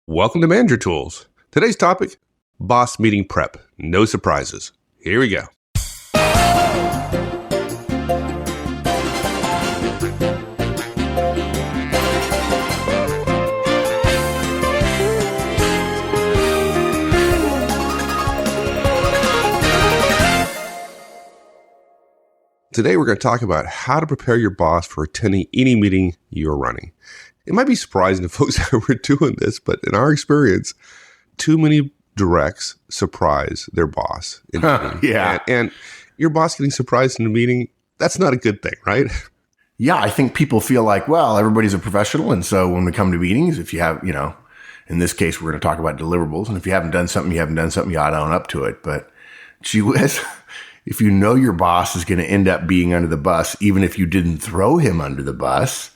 Welcome to Manager Tools. Today's topic, boss meeting prep. No surprises. Here we go. Today we're going to talk about how to prepare your boss for attending any meeting you're running. It might be surprising to folks that we're doing this, but in our experience, too many directs surprise their boss in the meeting. Yeah. And your boss getting surprised in a meeting, that's not a good thing, right? Yeah, I think people feel like, well, everybody's a professional. And so when we come to meetings, if you have, in this case, we're going to talk about deliverables. And if you haven't done something, you ought to own up to it. But gee whiz, if you know your boss is going to end up being under the bus, even if you didn't throw him under the bus,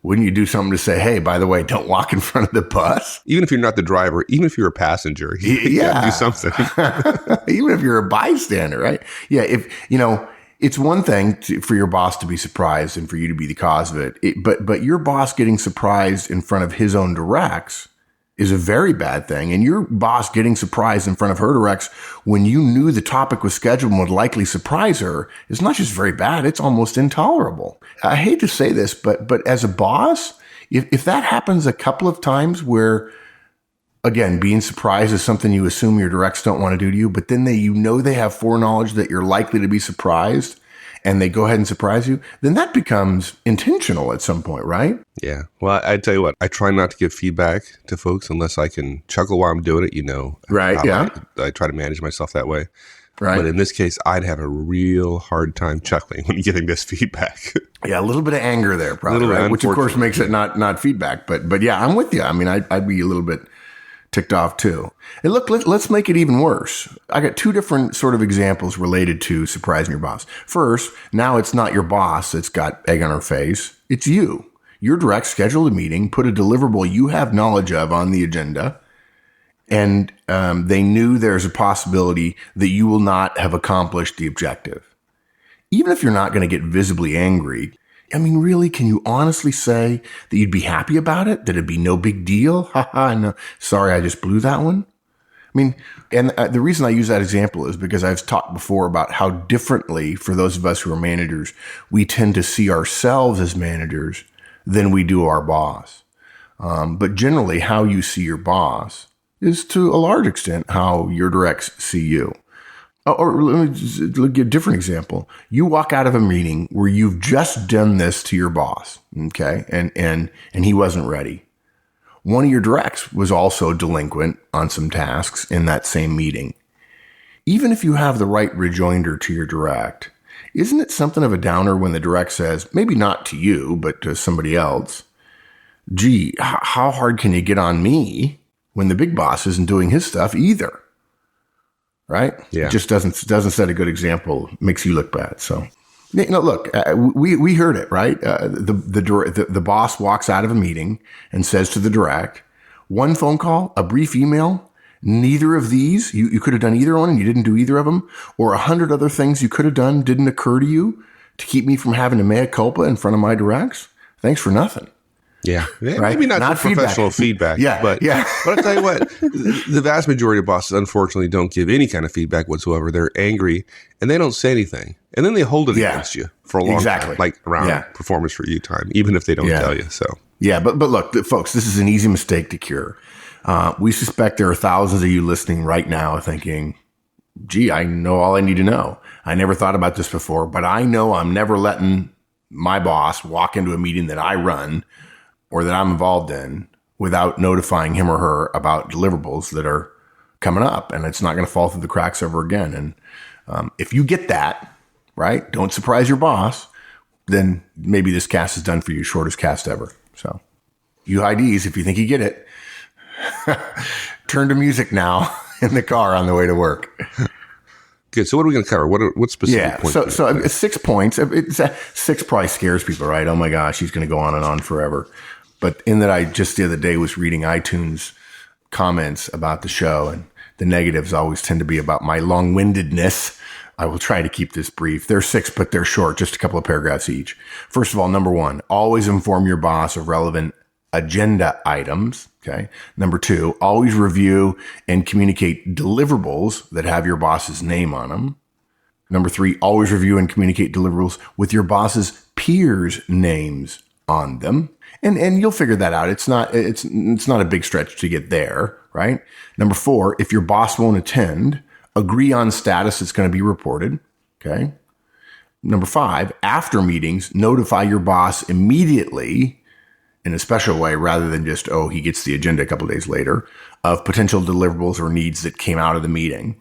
wouldn't you do something to say, hey, by the way, don't walk in front of the bus? Even if you're not the driver, even if you're a passenger, you got to do something. Even if you're a bystander, right? Yeah, it's one thing for your boss to be surprised and for you to be the cause of it. But your boss getting surprised in front of his own directs is a very bad thing. And your boss getting surprised in front of her directs when you knew the topic was scheduled and would likely surprise her is not just very bad, it's almost intolerable. I hate to say this, but as a boss, if that happens a couple of times where, again, being surprised is something you assume your directs don't want to do to you, but then they have foreknowledge that you're likely to be surprised and they go ahead and surprise you, then that becomes intentional at some point, right? Yeah. Well, I tell you what, I try not to give feedback to folks unless I can chuckle while I'm doing it, Right, yeah. I try to manage myself that way. Right. But in this case, I'd have a real hard time chuckling when giving this feedback. Yeah, a little bit of anger there, probably, right? Which, of course, makes it not feedback. But yeah, I'm with you. I mean, I'd be a little bit ticked off too. And look, let's make it even worse. I got two different sort of examples related to surprising your boss. First, now it's not your boss that's got egg on her face. It's you. Your direct scheduled a meeting, put a deliverable you have knowledge of on the agenda, and they knew there's a possibility that you will not have accomplished the objective. Even if you're not going to get visibly angry, I mean, really, can you honestly say that you'd be happy about it? That it'd be no big deal? Haha, no, sorry, I just blew that one. I mean, and the reason I use that example is because I've talked before about how differently, for those of us who are managers, we tend to see ourselves as managers than we do our boss. But generally, how you see your boss is to a large extent how your directs see you. Or let me just give a different example. You walk out of a meeting where you've just done this to your boss, okay, and he wasn't ready. One of your directs was also delinquent on some tasks in that same meeting. Even if you have the right rejoinder to your direct, isn't it something of a downer when the direct says, maybe not to you, but to somebody else, gee, how hard can you get on me when the big boss isn't doing his stuff either? Right? Yeah. It just doesn't set a good example, makes you look bad. So, look, we heard it, right? The boss walks out of a meeting and says to the direct, one phone call, a brief email, neither of these, you could have done either one and you didn't do either of them, or 100 other things you could have done didn't occur to you to keep me from having to mea culpa in front of my directs. Thanks for nothing. Yeah. Right? Maybe not professional feedback. Yeah. But I'll tell you what, the vast majority of bosses, unfortunately, don't give any kind of feedback whatsoever. They're angry and they don't say anything. And then they hold it against you for a long time, like around performance review time, even if they don't tell you. So, yeah. But look, folks, this is an easy mistake to cure. We suspect there are thousands of you listening right now thinking, gee, I know all I need to know. I never thought about this before, but I know I'm never letting my boss walk into a meeting that I run or that I'm involved in without notifying him or her about deliverables that are coming up, and it's not going to fall through the cracks ever again. And if you get that, right, don't surprise your boss, then maybe this cast is done for you, shortest cast ever. So you IDs, if you think you get it, turn to music now in the car on the way to work. Good. So what are we going to cover? What specific points? So 6 points. It's 6 probably scares people, right? Oh my gosh, he's going to go on and on forever. But in that, I just the other day was reading iTunes comments about the show, and the negatives always tend to be about my long-windedness. I will try to keep this brief. They're 6, but they're short, just a couple of paragraphs each. First of all, number 1, always inform your boss of relevant agenda items. Okay. Number 2, always review and communicate deliverables that have your boss's name on them. Number 3, always review and communicate deliverables with your boss's peers' names on them. And you'll figure that out. It's not a big stretch to get there, right? Number 4, if your boss won't attend, agree on status that's going to be reported. Okay. Number 5, after meetings, notify your boss immediately in a special way rather than just, he gets the agenda a couple of days later, of potential deliverables or needs that came out of the meeting.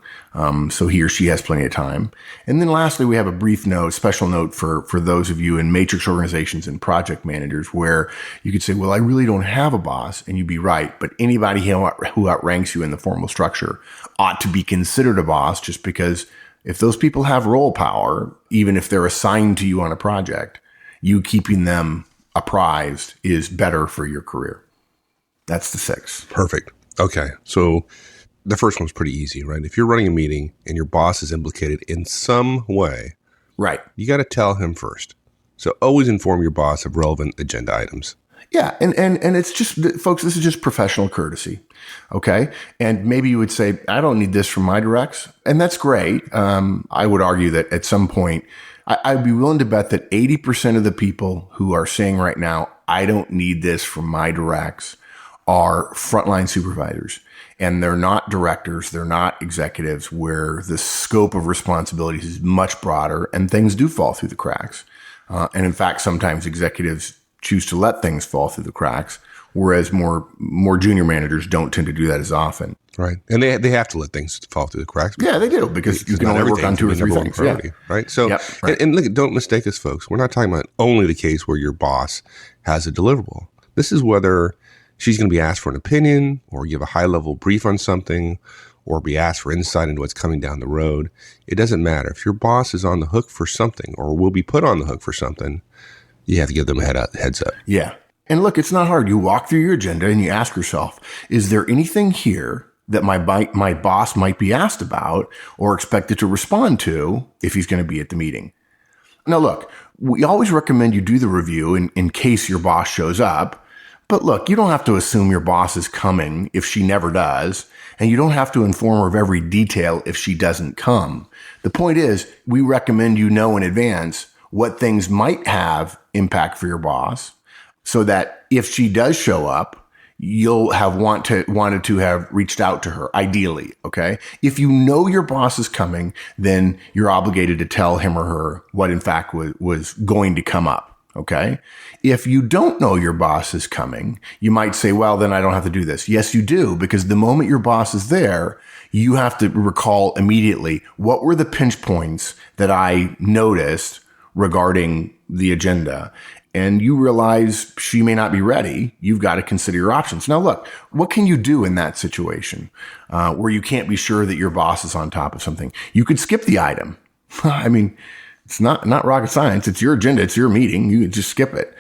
So he or she has plenty of time. And then lastly, we have a brief note, special note for those of you in matrix organizations and project managers where you could say, well, I really don't have a boss. And you'd be right. But anybody who outranks you in the formal structure ought to be considered a boss, just because if those people have role power, even if they're assigned to you on a project, you keeping them apprised is better for your career. That's the 6. Perfect. Okay. So the first one's pretty easy, right? If you're running a meeting and your boss is implicated in some way, right, you got to tell him first. So always inform your boss of relevant agenda items. Yeah. And it's just, folks, this is just professional courtesy. Okay. And maybe you would say, I don't need this from my directs. And that's great. I would argue that at some point, I'd be willing to bet that 80% of the people who are saying right now, I don't need this from my directs, are frontline supervisors. And they're not directors. They're not executives, where the scope of responsibilities is much broader and things do fall through the cracks. And in fact, sometimes executives choose to let things fall through the cracks, whereas more junior managers don't tend to do that as often. Right. And they have to let things fall through the cracks. Yeah, they do, because you can only work on 2 or 3 things. Priority, yeah. Right. So, yep, right. And look, don't mistake us, folks. We're not talking about only the case where your boss has a deliverable. This is whether she's going to be asked for an opinion or give a high level brief on something or be asked for insight into what's coming down the road. It doesn't matter. If your boss is on the hook for something or will be put on the hook for something, you have to give them a heads up. Yeah. And look, it's not hard. You walk through your agenda and you ask yourself, is there anything here that my boss might be asked about or expected to respond to if he's going to be at the meeting? Now, look, we always recommend you do the review in case your boss shows up. But look, you don't have to assume your boss is coming if she never does. And you don't have to inform her of every detail if she doesn't come. The point is, we recommend you know in advance what things might have impact for your boss, so that if she does show up, you'll have wanted to have reached out to her, ideally. Okay. If you know your boss is coming, then you're obligated to tell him or her what in fact was going to come up. Okay. If you don't know your boss is coming, you might say, well, then I don't have to do this. Yes, you do, because the moment your boss is there, you have to recall immediately, what were the pinch points that I noticed regarding the agenda? And you realize she may not be ready. You've got to consider your options. Now, look, what can you do in that situation where you can't be sure that your boss is on top of something? You could skip the item. I mean, it's not rocket science. It's your agenda. It's your meeting. You could just skip it.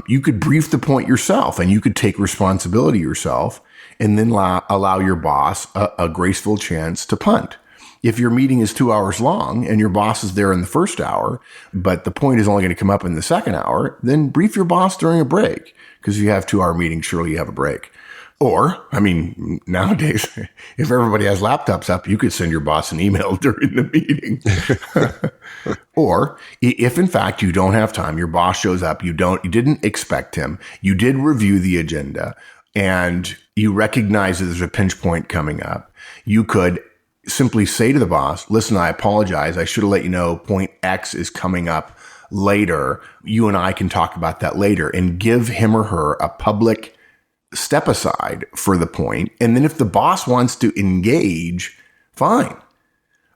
You could brief the point yourself, and you could take responsibility yourself and then allow your boss a graceful chance to punt. If your meeting is 2 hours long and your boss is there in the first hour, but the point is only going to come up in the second hour, then brief your boss during a break. Because if you have 2 hour meetings, surely you have a break. Or, I mean, nowadays, if everybody has laptops up, you could send your boss an email during the meeting. Or if in fact you don't have time, your boss shows up, you didn't expect him, you did review the agenda, and you recognize that there's a pinch point coming up, you could simply say to the boss, listen, I apologize. I should have let you know point X is coming up later. You and I can talk about that later, and give him or her a public step aside for the point. And then if the boss wants to engage, fine.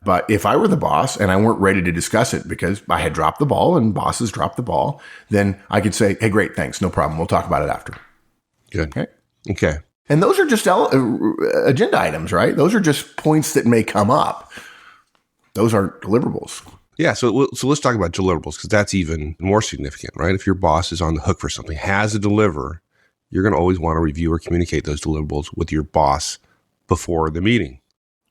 But if I were the boss and I weren't ready to discuss it because I had dropped the ball and bosses dropped the ball, then I could say, hey, great, thanks. No problem. We'll talk about it after. Good. Okay. And those are just agenda items, right? Those are just points that may come up. Those aren't deliverables. Yeah, so let's talk about deliverables, because that's even more significant, right? If your boss is on the hook for something, has to deliver, you're going to always want to review or communicate those deliverables with your boss before the meeting.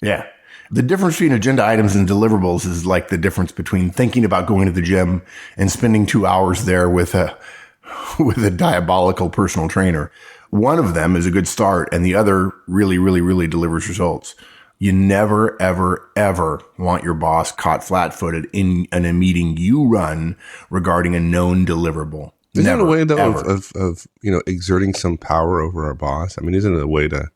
Yeah. The difference between agenda items and deliverables is like the difference between thinking about going to the gym and spending 2 hours there with with a diabolical personal trainer. One of them is a good start, and the other really, really, really delivers results. You never, ever, ever want your boss caught flat-footed in a meeting you run regarding a known deliverable. Isn't it a way, though, of exerting some power over our boss? I mean, isn't it a way to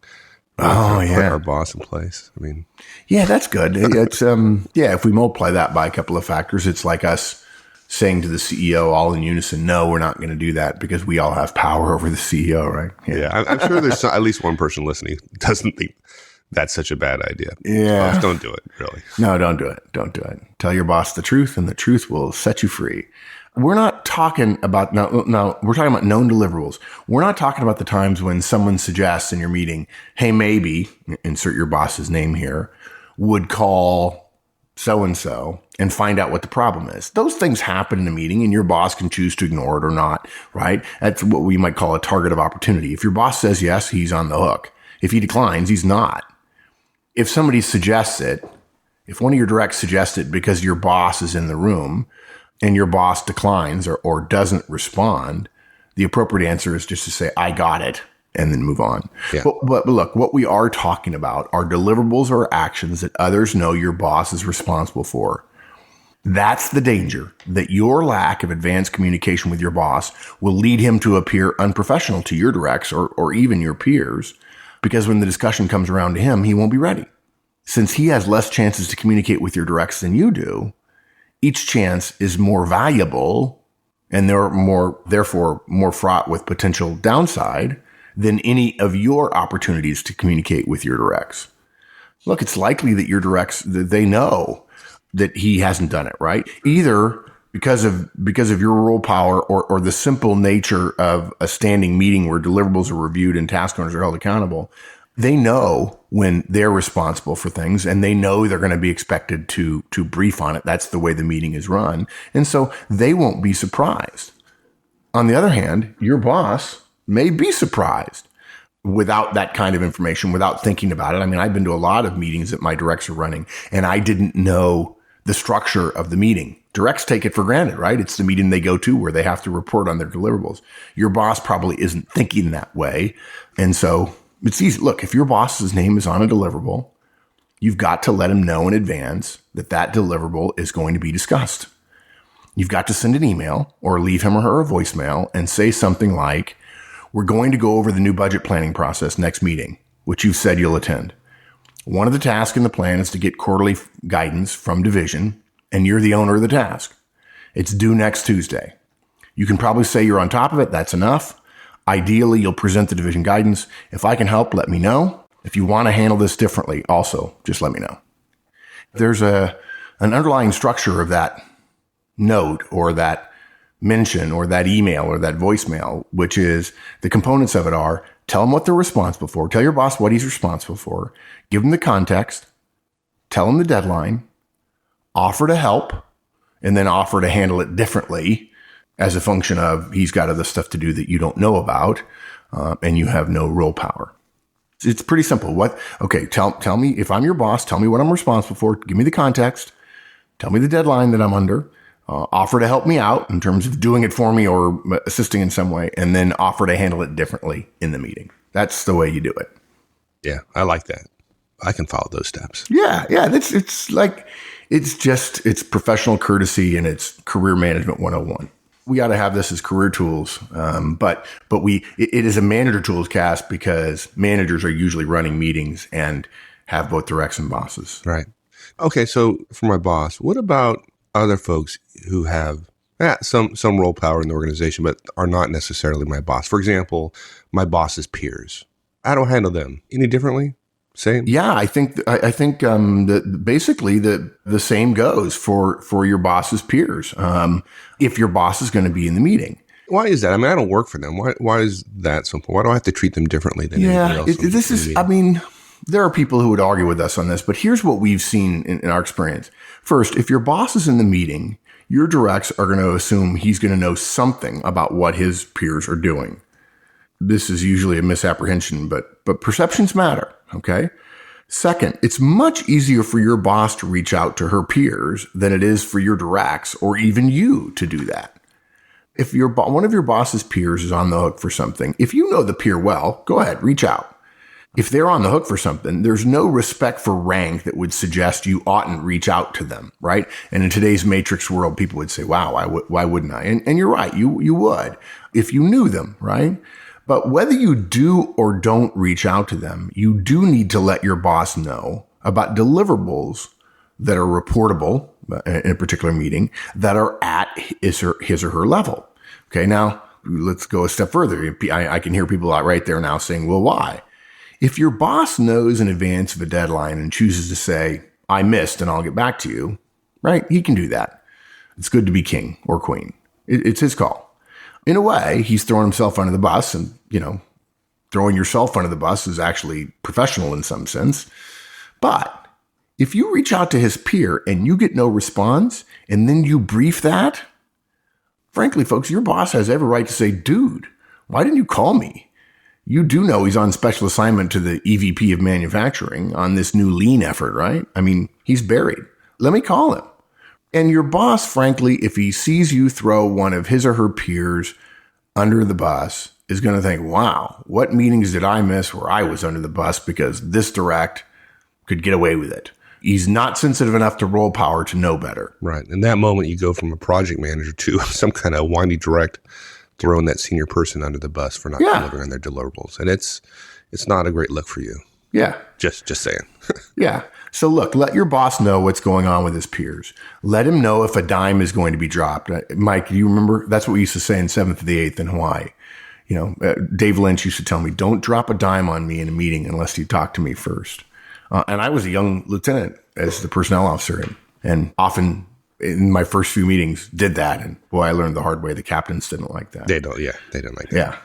put our boss in place? I mean, yeah, that's good. It's if we multiply that by a couple of factors, it's like us saying to the CEO all in unison, no, we're not going to do that because we all have power over the CEO, right? Yeah, I'm sure there's at least one person listening who doesn't think that's such a bad idea. Yeah. Boss, don't do it, really. No, don't do it. Don't do it. Tell your boss the truth, and the truth will set you free. We're not talking about, now we're talking about known deliverables. We're not talking about the times when someone suggests in your meeting, hey, maybe, insert your boss's name here, would call so-and-so and find out what the problem is. Those things happen in a meeting, and your boss can choose to ignore it or not, right? That's what we might call a target of opportunity. If your boss says yes, he's on the hook. If he declines, he's not. If somebody suggests it, if one of your directs suggests it because your boss is in the room and your boss declines or doesn't respond, the appropriate answer is just to say, I got it, and then move on. Yeah. But look, what we are talking about are deliverables or actions that others know your boss is responsible for. That's the danger, that your lack of advanced communication with your boss will lead him to appear unprofessional to your directs or even your peers, because when the discussion comes around to him, he won't be ready. Since he has less chances to communicate with your directs than you do, each chance is more valuable and therefore more fraught with potential downside than any of your opportunities to communicate with your directs. Look, it's likely that your directs, they know that he hasn't done it, right? Either because of your role power or the simple nature of a standing meeting where deliverables are reviewed and task owners are held accountable. They know when they're responsible for things, and they know they're going to be expected to brief on it. That's the way the meeting is run. And so they won't be surprised. On the other hand, your boss may be surprised without that kind of information, without thinking about it. I mean, I've been to a lot of meetings that my directs are running, and I didn't know the structure of the meeting. Directs take it for granted, right? It's the meeting they go to where they have to report on their deliverables. Your boss probably isn't thinking that way. And so it's easy. Look, if your boss's name is on a deliverable, you've got to let him know in advance that that deliverable is going to be discussed. You've got to send an email or leave him or her a voicemail and say something like, we're going to go over the new budget planning process next meeting, which you've said you'll attend. One of the tasks in the plan is to get quarterly guidance from division, and you're the owner of the task. It's due next Tuesday. You can probably say you're on top of it. That's enough. Ideally, you'll present the division guidance. If I can help, let me know. If you want to handle this differently, also, just let me know. There's an underlying structure of that note or that mention or that email or that voicemail, which is the components of it are, tell them what they're responsible for. Tell your boss what he's responsible for. Give him the context. Tell him the deadline. Offer to help, and then offer to handle it differently as a function of he's got other stuff to do that you don't know about, and you have no role power. It's pretty simple. Tell me, if I'm your boss, tell me what I'm responsible for. Give me the context. Tell me the deadline that I'm under. Offer to help me out in terms of doing it for me or assisting in some way, and then offer to handle it differently in the meeting. That's the way you do it. Yeah, I like that. I can follow those steps. Yeah. It's professional courtesy and it's career management 101. We ought to have this as career tools. But it is a manager tools cast because managers are usually running meetings and have both directs and bosses. Right. Okay. So for my boss, what about other folks who have some role power in the organization, but are not necessarily my boss? For example, my boss's peers. How do I handle them? Any differently? Same? Yeah, I think that basically the same goes for your boss's peers. If your boss is going to be in the meeting. Why is that? I mean, I don't work for them. Why is that so important? Why do I have to treat them differently than anybody else? There are people who would argue with us on this, but here's what we've seen in our experience. First, if your boss is in the meeting, your directs are going to assume he's going to know something about what his peers are doing. This is usually a misapprehension, but perceptions matter. Okay. Second, it's much easier for your boss to reach out to her peers than it is for your directs or even you to do that. If one of your boss's peers is on the hook for something, if you know the peer well, go ahead, reach out. If they're on the hook for something, there's no respect for rank that would suggest you oughtn't reach out to them, right? And in today's matrix world, people would say, wow, why wouldn't I? And you're right, you would if you knew them, right? But whether you do or don't reach out to them, you do need to let your boss know about deliverables that are reportable in a particular meeting that are at his or her level. Okay, now let's go a step further. I can hear people out right there now saying, well, why? If your boss knows in advance of a deadline and chooses to say, I missed and I'll get back to you, right? He can do that. It's good to be king or queen. It's his call. In a way, he's throwing himself under the bus, and, throwing yourself under the bus is actually professional in some sense. But if you reach out to his peer and you get no response, and then you brief that, frankly, folks, your boss has every right to say, dude, why didn't you call me? You do know he's on special assignment to the EVP of manufacturing on this new lean effort, right? I mean, he's buried. Let me call him. And your boss, frankly, if he sees you throw one of his or her peers under the bus, is going to think, wow, what meetings did I miss where I was under the bus because this direct could get away with it? He's not sensitive enough to role power to know better. Right. In that moment, you go from a project manager to some kind of whiny direct, throwing that senior person under the bus for not delivering on their deliverables. And it's not a great look for you. Yeah. Just saying. Yeah. So look, let your boss know what's going on with his peers. Let him know if a dime is going to be dropped. Mike, do you remember? That's what we used to say in 7th to the 8th in Hawaii. Dave Lynch used to tell me, don't drop a dime on me in a meeting unless you talk to me first. And I was a young lieutenant as the personnel officer and often in my first few meetings did that. And boy, I learned the hard way. The captains didn't like that. They don't like that. Yeah.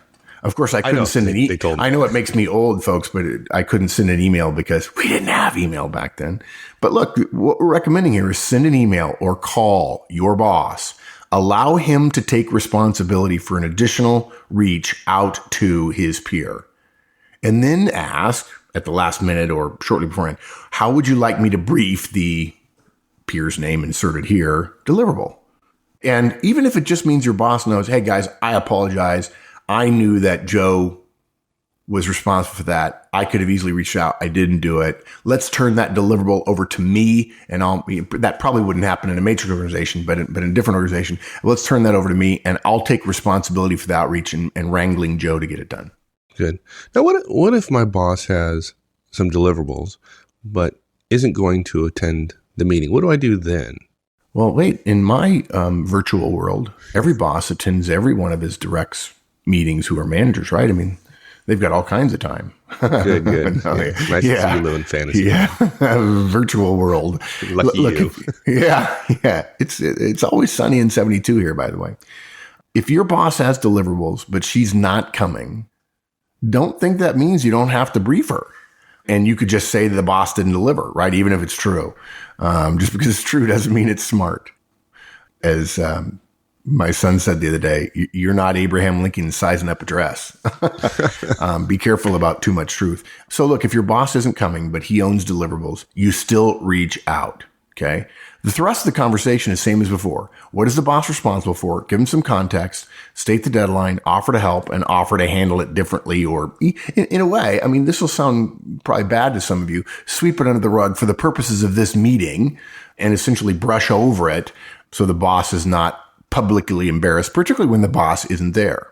Of course, I couldn't send an email. I know it makes me old, folks, but I couldn't send an email because we didn't have email back then. But look, what we're recommending here is send an email or call your boss. Allow him to take responsibility for an additional reach out to his peer. And then ask at the last minute or shortly beforehand, how would you like me to brief the peer's name inserted here deliverable? And even if it just means your boss knows, hey guys, I apologize. I knew that Joe was responsible for that. I could have easily reached out. I didn't do it. Let's turn that deliverable over to me. And that probably wouldn't happen in a matrix organization, but in a different organization. Let's turn that over to me and I'll take responsibility for the outreach and wrangling Joe to get it done. Good. Now, what if my boss has some deliverables, but isn't going to attend the meeting? What do I do then? Well, wait, in my virtual world, every boss attends every one of his directs meetings who are managers, right? I mean, they've got all kinds of time. Good. Nice to see you live in fantasy. Yeah, virtual world. Lucky you. Yeah. It's always sunny and 72 here, by the way. If your boss has deliverables, but she's not coming, don't think that means you don't have to brief her. And you could just say the boss didn't deliver, right? Even if it's true. Just because it's true doesn't mean it's smart. As my son said the other day, you're not Abraham Lincoln sizing up a dress. Be careful about too much truth. So look, if your boss isn't coming, but he owns deliverables, you still reach out. Okay. The thrust of the conversation is same as before. What is the boss responsible for? Give him some context, state the deadline, offer to help, and offer to handle it differently. Or in a way, I mean, this will sound probably bad to some of you, sweep it under the rug for the purposes of this meeting and essentially brush over it so the boss is not publicly embarrassed, particularly when the boss isn't there.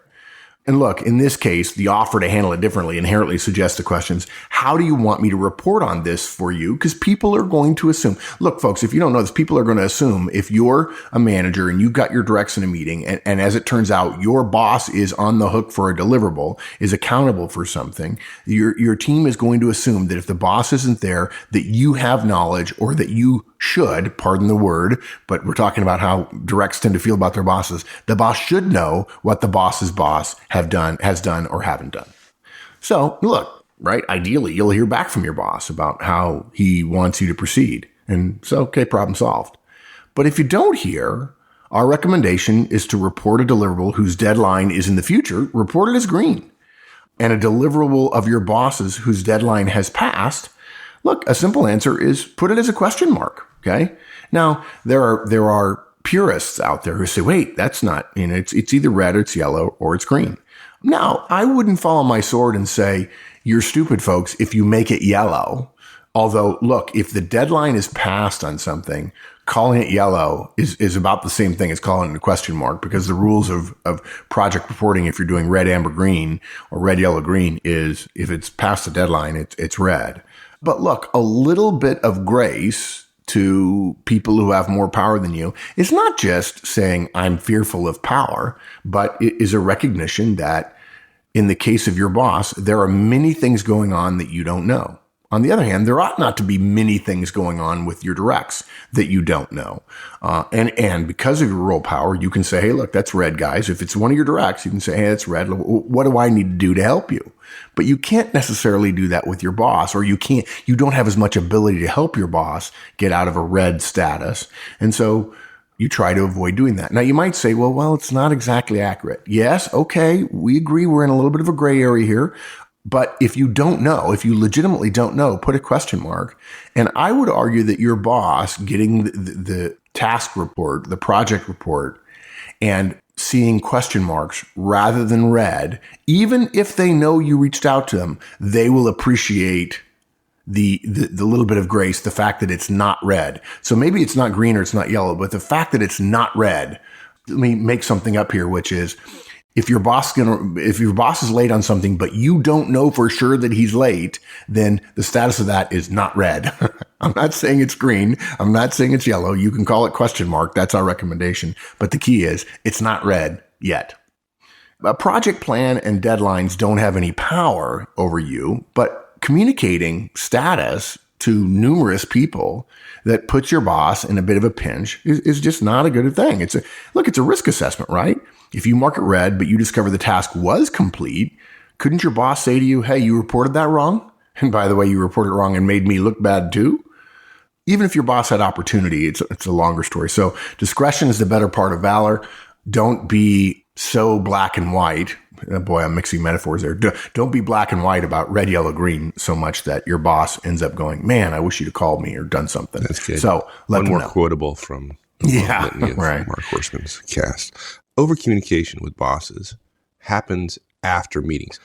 And look, in this case, the offer to handle it differently inherently suggests the questions, how do you want me to report on this for you? Because people are going to assume, look, folks, if you don't know this, people are going to assume if you're a manager and you've got your directs in a meeting, and as it turns out, your boss is on the hook for a deliverable, is accountable for something, your team is going to assume that if the boss isn't there, that you have knowledge or that you should, pardon the word, but we're talking about how directs tend to feel about their bosses. The boss should know what the boss's boss has done or haven't done. So look, right? Ideally, you'll hear back from your boss about how he wants you to proceed. And so, okay, problem solved. But if you don't hear, our recommendation is to report a deliverable whose deadline is in the future, report it as green. And a deliverable of your boss's whose deadline has passed, look, a simple answer is put it as a question mark. Okay. Now there are purists out there who say, wait, that's not, it's either red or it's yellow or it's green. Now, I wouldn't fall on my sword and say, you're stupid, folks, if you make it yellow. Although, look, if the deadline is passed on something, calling it yellow is about the same thing as calling it a question mark, because the rules of project reporting, if you're doing red, amber, green, or red, yellow, green, is if it's past the deadline, it's red. But look, a little bit of grace to people who have more power than you is not just saying I'm fearful of power, but it is a recognition that in the case of your boss, there are many things going on that you don't know. On the other hand, there ought not to be many things going on with your directs that you don't know. And because of your role power, you can say, hey, look, that's red, guys. If it's one of your directs, you can say, hey, that's red. What do I need to do to help you? But you can't necessarily do that with your boss, or you don't have as much ability to help your boss get out of a red status. And so you try to avoid doing that. Now, you might say, well, it's not exactly accurate. Yes, okay, we agree we're in a little bit of a gray area here. But if you don't know, if you legitimately don't know, put a question mark. And I would argue that your boss getting the task report, the project report, and seeing question marks rather than red, even if they know you reached out to them, they will appreciate the little bit of grace, the fact that it's not red. So maybe it's not green or it's not yellow, but the fact that it's not red, let me make something up here, which is, if your boss is late on something, but you don't know for sure that he's late, then the status of that is not red. I'm not saying it's green. I'm not saying it's yellow. You can call it question mark. That's our recommendation. But the key is it's not red yet. A project plan and deadlines don't have any power over you, but communicating status to numerous people that puts your boss in a bit of a pinch is just not a good thing. It's a risk assessment, right? If you mark it red, but you discover the task was complete, couldn't your boss say to you, hey, you reported that wrong? And by the way, you reported it wrong and made me look bad too? Even if your boss had opportunity, it's a longer story. So discretion is the better part of valor. Don't be so black and white. Boy, I'm mixing metaphors there. Don't be black and white about red, yellow, green so much that your boss ends up going, man, I wish you'd have called me or done something. That's good. So let them know. One more quotable from Mark Horstman's cast. Overcommunication with bosses happens after meetings.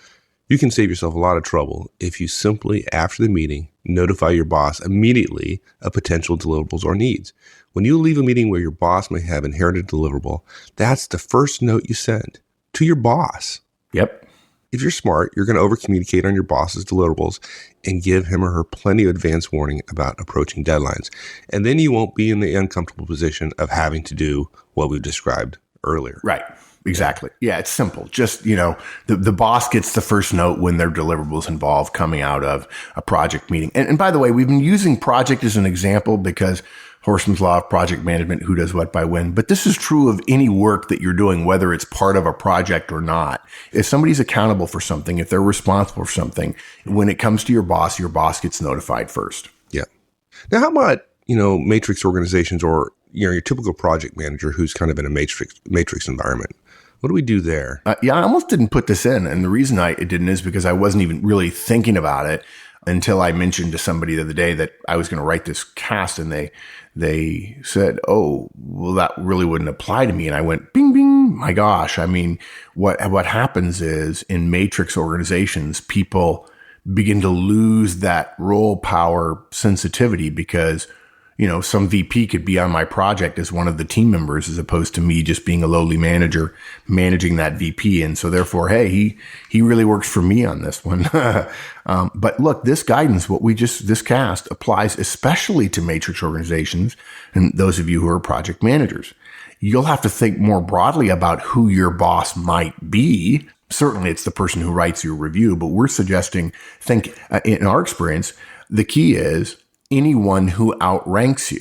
You can save yourself a lot of trouble if you simply, after the meeting, notify your boss immediately of potential deliverables or needs. When you leave a meeting where your boss may have inherited a deliverable, that's the first note you send to your boss. Yep. If you're smart, you're going to overcommunicate on your boss's deliverables and give him or her plenty of advance warning about approaching deadlines. And then you won't be in the uncomfortable position of having to do what we've described earlier. Right. Exactly. Yeah, it's simple. Just, the boss gets the first note when their deliverables involve coming out of a project meeting. And by the way, we've been using project as an example because Horstman's law of project management, who does what by when. But this is true of any work that you're doing, whether it's part of a project or not. If somebody's accountable for something, if they're responsible for something, when it comes to your boss gets notified first. Yeah. Now, how about, matrix organizations or, your typical project manager who's kind of in a matrix environment? What do we do there? I almost didn't put this in. And the reason I didn't is because I wasn't even really thinking about it until I mentioned to somebody the other day that I was going to write this cast, and they said, oh, well, that really wouldn't apply to me. And I went, bing, bing, my gosh. I mean, what happens is in matrix organizations, people begin to lose that role power sensitivity because some VP could be on my project as one of the team members as opposed to me just being a lowly manager managing that VP. And so therefore, hey, he really works for me on this one. But look, this guidance, this cast applies especially to matrix organizations and those of you who are project managers. You'll have to think more broadly about who your boss might be. Certainly it's the person who writes your review, but we're suggesting, in our experience, the key is anyone who outranks you.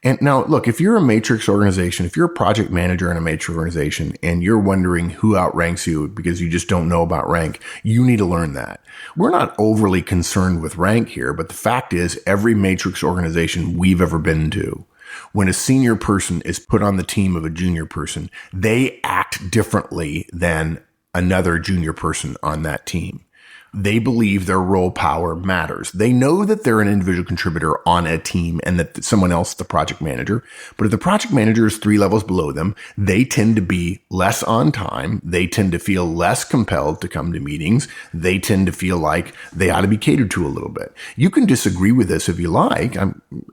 And now, look, if you're a matrix organization, if you're a project manager in a matrix organization and you're wondering who outranks you because you just don't know about rank, you need to learn that. We're not overly concerned with rank here, but the fact is every matrix organization we've ever been to, when a senior person is put on the team of a junior person, they act differently than another junior person on that team. They believe their role power matters. They know that they're an individual contributor on a team and that someone else, the project manager. But if the project manager is 3 levels below them, they tend to be less on time. They tend to feel less compelled to come to meetings. They tend to feel like they ought to be catered to a little bit. You can disagree with this if you like.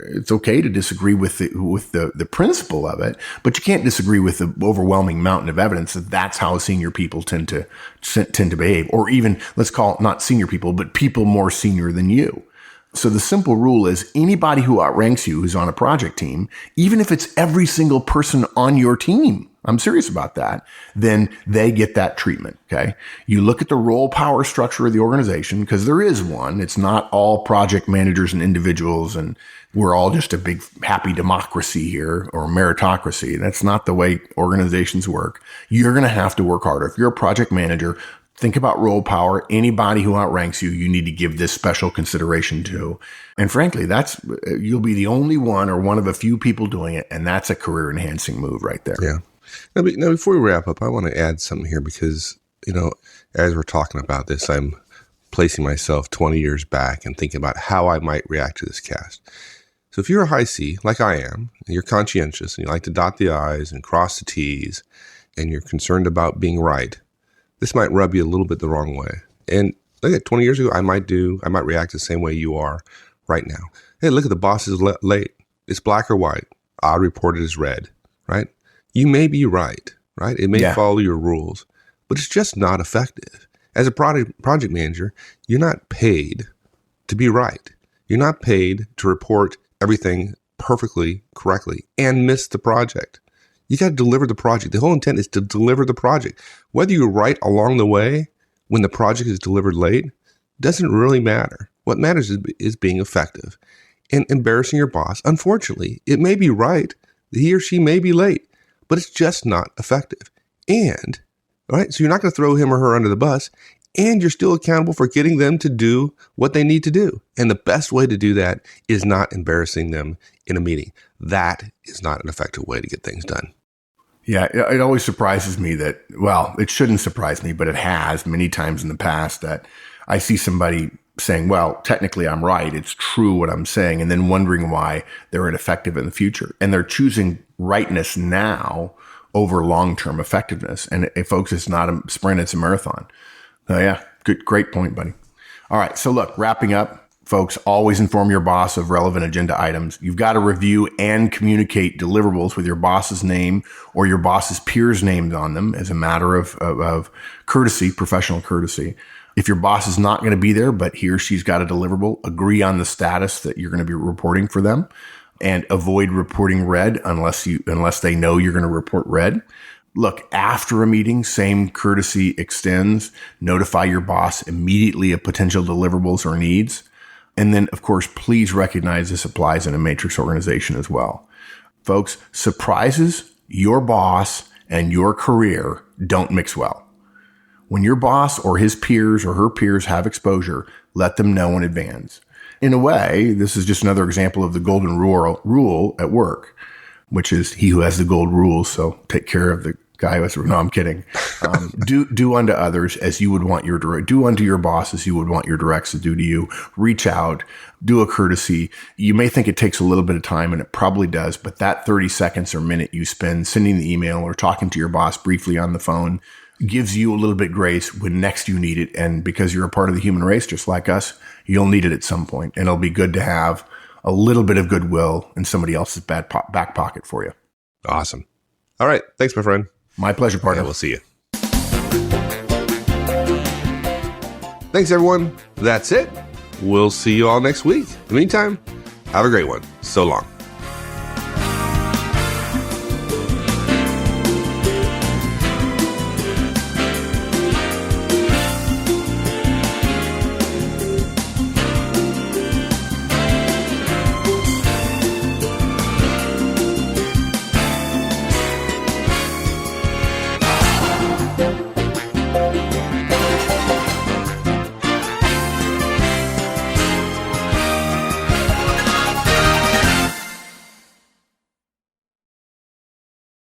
It's okay to disagree with the principle of it, but you can't disagree with the overwhelming mountain of evidence that that's how senior people tend to behave, or even, let's call it not senior people, but people more senior than you. So the simple rule is anybody who outranks you who's on a project team, even if it's every single person on your team, I'm serious about that, then they get that treatment, okay? You look at the role power structure of the organization, because there is one. It's not all project managers and individuals, and we're all just a big happy democracy here, or meritocracy. That's not the way organizations work. You're going to have to work harder. If you're a project manager, think about role power. Anybody who outranks you, you need to give this special consideration to. And frankly, you'll be the only one or one of a few people doing it, and that's a career enhancing move right there. Yeah. Now, before we wrap up, I want to add something here because, as we're talking about this, I'm placing myself 20 years back and thinking about how I might react to this cast. So if you're a high C, like I am, and you're conscientious and you like to dot the I's and cross the T's, and you're concerned about being right, this might rub you a little bit the wrong way. And look at 20 years ago, I might react the same way you are right now. Hey, look at the boss is late. It's black or white. I'll report it as red, right? You may be right? It may follow your rules, but it's just not effective. As a project manager, you're not paid to be right. You're not paid to report everything perfectly, correctly, and miss the project. You got to deliver the project. The whole intent is to deliver the project. Whether you're right along the way when the project is delivered late doesn't really matter. What matters is being effective. And embarrassing your boss, unfortunately, it may be right. He or she may be late, but it's just not effective. And, all right, so you're not going to throw him or her under the bus, and you're still accountable for getting them to do what they need to do. And the best way to do that is not embarrassing them in a meeting. That is not an effective way to get things done. Yeah, it always surprises me that, well, it shouldn't surprise me, but it has many times in the past that I see somebody saying, well, technically I'm right. It's true what I'm saying. And then wondering why they're ineffective in the future. And they're choosing rightness now over long-term effectiveness. And folks, it's not a sprint, it's a marathon. Yeah, great point, buddy. All right. So look, wrapping up, folks, always inform your boss of relevant agenda items. You've got to review and communicate deliverables with your boss's name or your boss's peers' names on them as a matter of courtesy, professional courtesy. If your boss is not going to be there, but he or she's got a deliverable, agree on the status that you're going to be reporting for them, and avoid reporting red unless they know you're going to report red. Look, after a meeting, same courtesy extends. Notify your boss immediately of potential deliverables or needs. And then, of course, please recognize this applies in a matrix organization as well. Folks, surprises, your boss, and your career don't mix well. When your boss or his peers or her peers have exposure, let them know in advance. In a way, this is just another example of the golden rule at work, which is he who has the gold rules, so take care of the guy who has, no, I'm kidding. Do unto others as you would want do unto your boss as you would want your directs to do to you. Reach out, do a courtesy. You may think it takes a little bit of time, and it probably does, but that 30 seconds or minute you spend sending the email or talking to your boss briefly on the phone gives you a little bit grace when next you need it. And because you're a part of the human race, just like us, you'll need it at some point, and it'll be good to have a little bit of goodwill in somebody else's back pocket for you. Awesome. All right. Thanks, my friend. My pleasure, partner. Yeah, we'll see you. Thanks, everyone. That's it. We'll see you all next week. In the meantime, have a great one. So long.